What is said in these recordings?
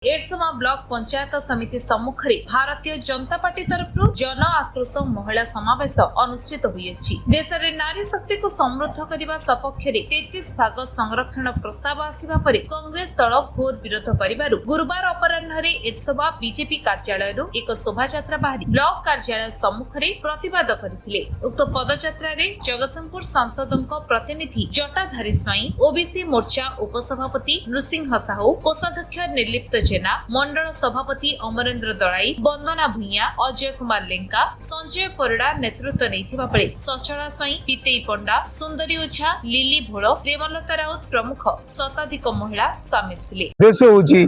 एरसमा block panchayat समिति सम्मुख में भारतीय जनता पार्टी तरफ जन आक्रोश महिला समावेश अनुष्ठित होइछि। देश में नारी शक्ति को समृद्ध करने सपक्ष 33 भाग संरक्षण प्रस्ताव आसिबा परे कांग्रेस दल घोर विरोध करिबारु गुरुवार अपराह्न एरसमा बीजेपी कार्यालय एक शोभा यात्रा बाहरी ब्लॉक कार्यालय सम्मुख में प्रतिवाद करथिले। उक्त पदयात्रा रे जगतसिंहपुर सांसदों प्रतिनिधि जटाधारी स्वाई, ओबीसी मोर्चा उपसभापति नृसिंह साहू, कोषाध्यक्ष निर्लिप्त जेना, मंडल सभापति अमरेंद्र दलाई, वंदना भुइया, अजय कुमार लेंका, संजय परिड़ा नेतृत्व नैथिबा बेले सचला स्वाई, पितेई पंडा, सुंदरी ओझा, लिली भोल, प्रेमलता राउत प्रमुख शताधिक महिला सामिल थिले। देश होची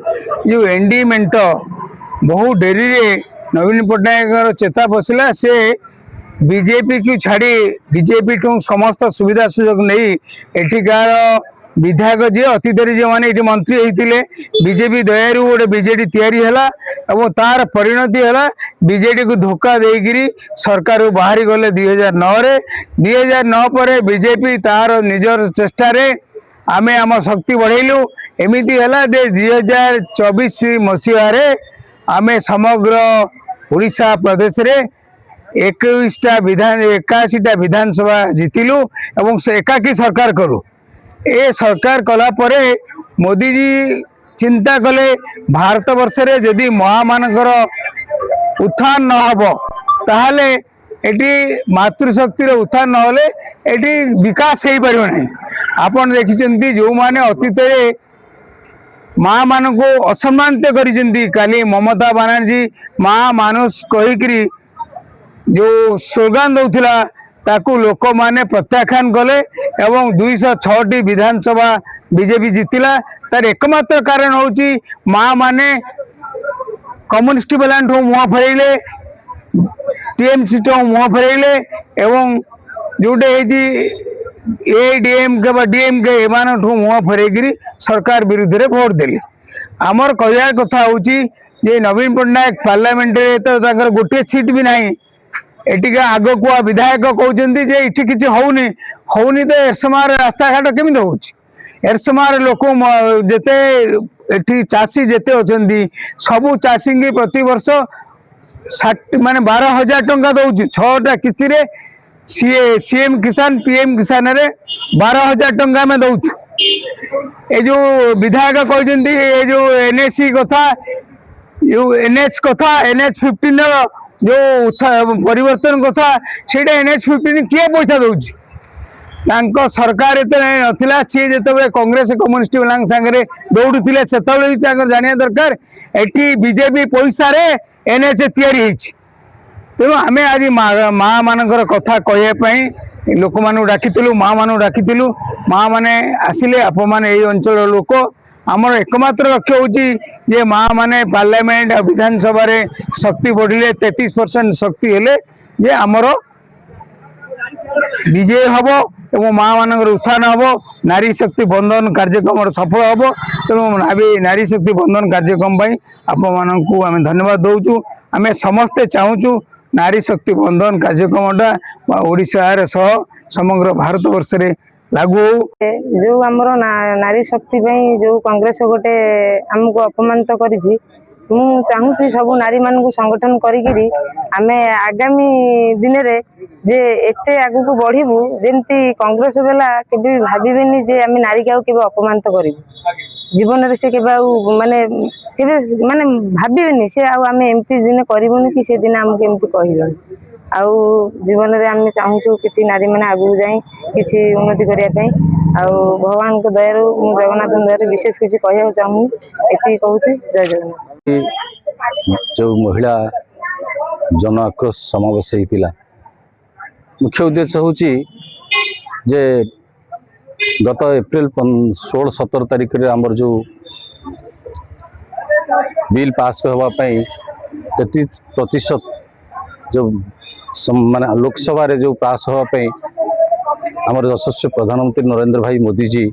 जो एनडी मेंट बहु डेरी रे नवीन पट्टनायक चेता बसला से बीजेपी की छाड़ी बीजेपी टू समस्त सुविधा सुजोग नहीं एठिकार विधायक जी अतीत जो मैंने मंत्री होते बीजेपी दयारू गोटे बीजेडी तैयारी है और तार परिणति है बीजेडी को धोखा देकरी सरकार बाहरी गले 2009 पर बीजेपी तार निजर चेष्टार आमे आम शक्ति बढ़ेलु एमती है 2024 मसीह आमे समग्र ओडिशा प्रदेश रे 81टा विधानसभा जीतिलु एवं से एकाकी सरकार कलु। ए सरकार कला परे मोदी जी चिंता कले भारत वर्ष रे यदि महामानकर उत्थान न हबो ताहले एटी मातृशक्ति रे उत्थान न होले एटी विकास हेई परिबो नै। आपण देखिचंती जो माने अतीत रे माँ मान को असम्मानित करिसेंती काली ममता बनर्जी माँ मानुष कहिकरी जो स्लोगान दउथिला ताकू लोक माने प्रत्याख्यान कले एवं 206 विधानसभा बीजेपी जीतिला। तार एकमात्र कारण होची माँ माने कम्युनिस्ट बेलांठ मुह फेरैले टीएमसी तो मुह फेरैले एवं जोटे एडीएमके बा डीएमके एमान मुह फेरैकरी सरकार विरुद्ध रे वोट देले। आमर कहया कथा होची जे नवीन पट्टनायक पार्लियामेंट रे तो ताकर गोटे सीट भी नहीं एटिका आग को विधायक कहते जे इठी किछि होउनी तो एरसमार रास्ता घाट केमिति होउछि। एरसमार लोक जेते एठी चाषी जेते अछंती सबु चाषी की प्रति वर्ष 60 माने 12,000 टंका दउछि 6टा किस्ती रे सीएम किसान पीएम किसान रे 12,000 टंका में दउछु। ए जो विधायक कहते ए जो एनएससी कथा जो एनएच कथा NH 15 जो परिवर्तन कथा से NH 15 किए पैसा दउछि सरकार एत नथिला सी जेते कांग्रेस कम्युनिस्ट वाला संगे दौड़ुले से जानिया दरकार एटी बीजेपी पैसा रे NH तैयारी होइछि। तेणु आम आज माँ मानकर कथा कहवाई लोक मानू डाकिलु माँ मानू डाकिलु माँ माने आसिले आप मैंने यही अंचल लोक आमर एकमात्र लक्ष्य होची माँ माने पार्लियामेंट विधानसभा रे शक्ति बढ़िले 33% शक्ति हेले जे आमर विजय हम और माँ मान उत्थान हम नारी शक्ति बंधन कार्यक्रम सफल हम। तेणु नारी शक्ति बंधन कार्यक्रम आप आम धन्यवाद दौचु। आम समस्ते चाहूँ नारी शक्ति बंधन कार्यक्रम ओडिशा सह समग्र भारत वर्ष रे लागू जो आमर नारी शक्ति जो कांग्रेस गोटे आमको अपमानित करिछि चाहूँगी सब नारी मान संगठन करी आमे आगामी दिन रे जे एते आगु को बढ़िबू जेमती कांग्रेस बेला केबे भाबिबेनी जे आमे नारी का केबे अपमानित करिबू जीवन रे से केबे माने केबे माने भाबिबेनी से आमे एमती दिन करिबुनी कि से दिन हमके एमती कहिबेनी आउ जीवन रे आमे चाहूँ कि नारी मैंने आगू जाए किसी उन्नति करने भगवान को दयारू जगन्नाथ दयारू विशेष किसी कहना चाहूँ ये कहूँ जय जगन्नाथ। जो महिला जन आक्रोश समावेश होता मुख्य उद्देश्य हूँ जे गत एप्रिल 16-17 तारीख रे आमर जो बिल पास होगापाई 33% जो माने लोकसभा रे जो पास होगापाई आमर यशस्वी प्रधानमंत्री नरेंद्र भाई मोदी जी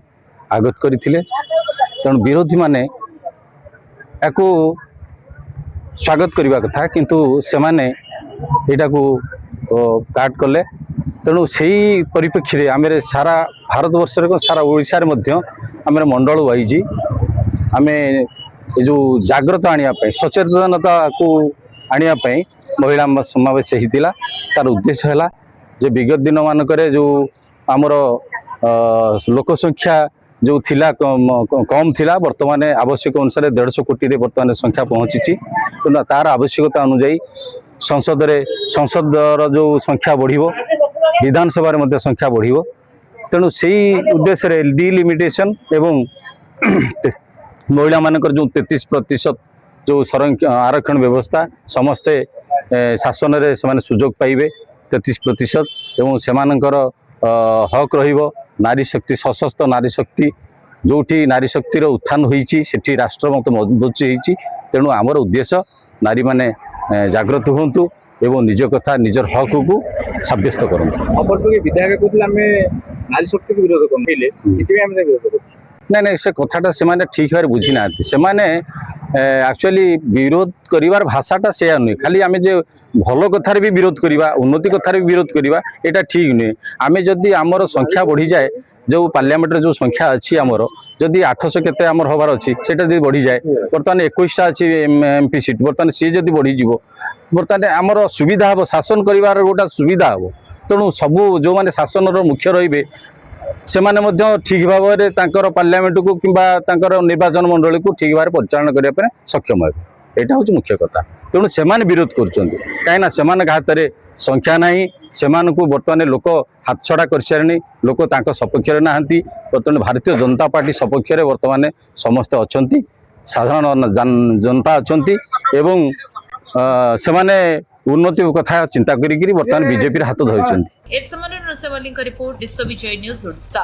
आगत करथिले। तेणु विरोधी माने याकू स्वागत करने कथा किंतु से माने एटा को काट कले। तेणु से परिप्रेक्षी आम सारा भारत वर्ष सारा ओडिशा रे मध्य आम मंडल वाइज आम ଏ ଯେଉଁ ଜାଗ୍ରତ ଆଣିବା ପାଇଁ ସଚେତନତାକୁ ଆଣିବା ପାଇଁ ମହିଳା ସମାବେଶ ହେଇଥିଲା। ତାର ଉଦ୍ଦେଶ୍ୟ ହେଲା ଯେ ବିଗତ ଦିନ ମାନଙ୍କରେ ଯେଉଁ ଆମର ଲୋକ ସଂଖ୍ୟା ଯେଉଁ ଥିଲା କମ୍ ଥିଲା, ବର୍ତ୍ତମାନ ଆବଶ୍ୟକ ଅନୁସାରେ 150 କୋଟିରେ ବର୍ତ୍ତମାନ ସଂଖ୍ୟା ପହଞ୍ଚିଛି। ତେଣୁ ତାର ଆବଶ୍ୟକତା ଅନୁଯାୟୀ ସଂସଦର ଯେଉଁ ସଂଖ୍ୟା ବଢ଼ିବ, ବିଧାନସଭାରେ ମଧ୍ୟ ସଂଖ୍ୟା ବଢ଼ିବ। ତେଣୁ ସେଇ ଉଦ୍ଦେଶ୍ୟରେ ଡିଲିମିଟେସନ୍ ଏବଂ ମହିଳାମାନଙ୍କର ଯେଉଁ 33% ଯେଉଁ ଆରକ୍ଷଣ ବ୍ୟବସ୍ଥା, ସମସ୍ତେ ଶାସନରେ ସେମାନେ ସୁଯୋଗ ପାଇବେ 33% ଏବଂ ସେମାନଙ୍କର ହକ୍ ରହିବ। ନାରୀ ଶକ୍ତି, ସଶସ୍ତ୍ର ନାରୀ ଶକ୍ତି, ଯେଉଁଠି ନାରୀ ଶକ୍ତିର ଉତ୍ଥାନ ହୋଇଛି ସେଠି ରାଷ୍ଟ୍ର ମଧ୍ୟ ମଜବୁତ ହେଇଛି। ତେଣୁ ଆମର ଉଦ୍ଦେଶ୍ୟ ନାରୀମାନେ ଜାଗ୍ରତ ହୁଅନ୍ତୁ ଏବଂ ନିଜ କଥା ନିଜର ହକକୁ ସାବ୍ୟସ୍ତ କରନ୍ତୁ। ଅପରପକ୍ଷେ ବିଧାୟକ କହୁଥିଲେ ଆମେ ନାରୀ ଶକ୍ତିକୁ ବିରୋଧ କରିଲେ, ସେଥିପାଇଁ ଆମେ ବିରୋଧ କରୁଛୁ। ନାଇଁ ନାଇଁ, ସେ କଥାଟା ସେମାନେ ଠିକ୍ ଭାବରେ ବୁଝି ନାହାନ୍ତି। ସେମାନେ ଆକ୍ଚୁଆଲି ବିରୋଧ କରିବାର ଭାଷାଟା ସେୟା ନୁହେଁ। ଖାଲି ଆମେ ଯେ ଭଲ କଥାରେ ବି ବିରୋଧ କରିବା, ଉନ୍ନତି କଥାରେ ବି ବିରୋଧ କରିବା, ଏଇଟା ଠିକ୍ ନୁହେଁ। ଆମେ ଯଦି ଆମର ସଂଖ୍ୟା ବଢ଼ିଯାଏ, ଯେଉଁ ପାର୍ଲାମେଣ୍ଟରେ ଯେଉଁ ସଂଖ୍ୟା ଅଛି ଆମର, ଯଦି 800 କେତେ ଆମର ହବାର ଅଛି, ସେଟା ଯଦି ବଢ଼ିଯାଏ, ବର୍ତ୍ତମାନ 21ଟା ଅଛି MP ସିଟ୍, ବର୍ତ୍ତମାନ ସିଏ ଯଦି ବଢ଼ିଯିବ, ବର୍ତ୍ତମାନ ଆମର ସୁବିଧା ହେବ, ଶାସନ କରିବାର ଗୋଟେ ସୁବିଧା ହେବ। ତେଣୁ ସବୁ ଯେଉଁମାନେ ଶାସନର ମୁଖ୍ୟ ରହିବେ ସେମାନେ ମଧ୍ୟ ଠିକ୍ ଭାବରେ ତାଙ୍କର ପାର୍ଲାମେଣ୍ଟକୁ କିମ୍ବା ତାଙ୍କର ନିର୍ବାଚନ ମଣ୍ଡଳୀକୁ ଠିକ୍ ଭାବରେ ପରିଚାଳନା କରିବା ପାଇଁ ସକ୍ଷମ ହେବେ। ଏଇଟା ହେଉଛି ମୁଖ୍ୟ କଥା। ତେଣୁ ସେମାନେ ବିରୋଧ କରୁଛନ୍ତି, କାହିଁକିନା ସେମାନଙ୍କ ହାତରେ ସଂଖ୍ୟା ନାହିଁ। ସେମାନଙ୍କୁ ବର୍ତ୍ତମାନ ଲୋକ ହାତଛଡ଼ା କରିସାରିଲେଣି, ଲୋକ ତାଙ୍କ ସପକ୍ଷରେ ନାହାନ୍ତି। ବର୍ତ୍ତମାନ ଭାରତୀୟ ଜନତା ପାର୍ଟି ସପକ୍ଷରେ ବର୍ତ୍ତମାନ ସମସ୍ତେ ଅଛନ୍ତି, ସାଧାରଣ ଜନତା ଅଛନ୍ତି ଏବଂ ସେମାନେ ଉନ୍ନତି କଥା ଚିନ୍ତା କରିକି ବର୍ତ୍ତମାନ ବିଜେପିର ହାତ ଧରିଛନ୍ତି। ଏର୍ସମାନ ନୃସବଲିଙ୍କ ରିପୋର୍ଟ, ବିଶ୍ୱ ବିଜୟ ନ୍ୟୁଜ ଓଡ଼ିଶା।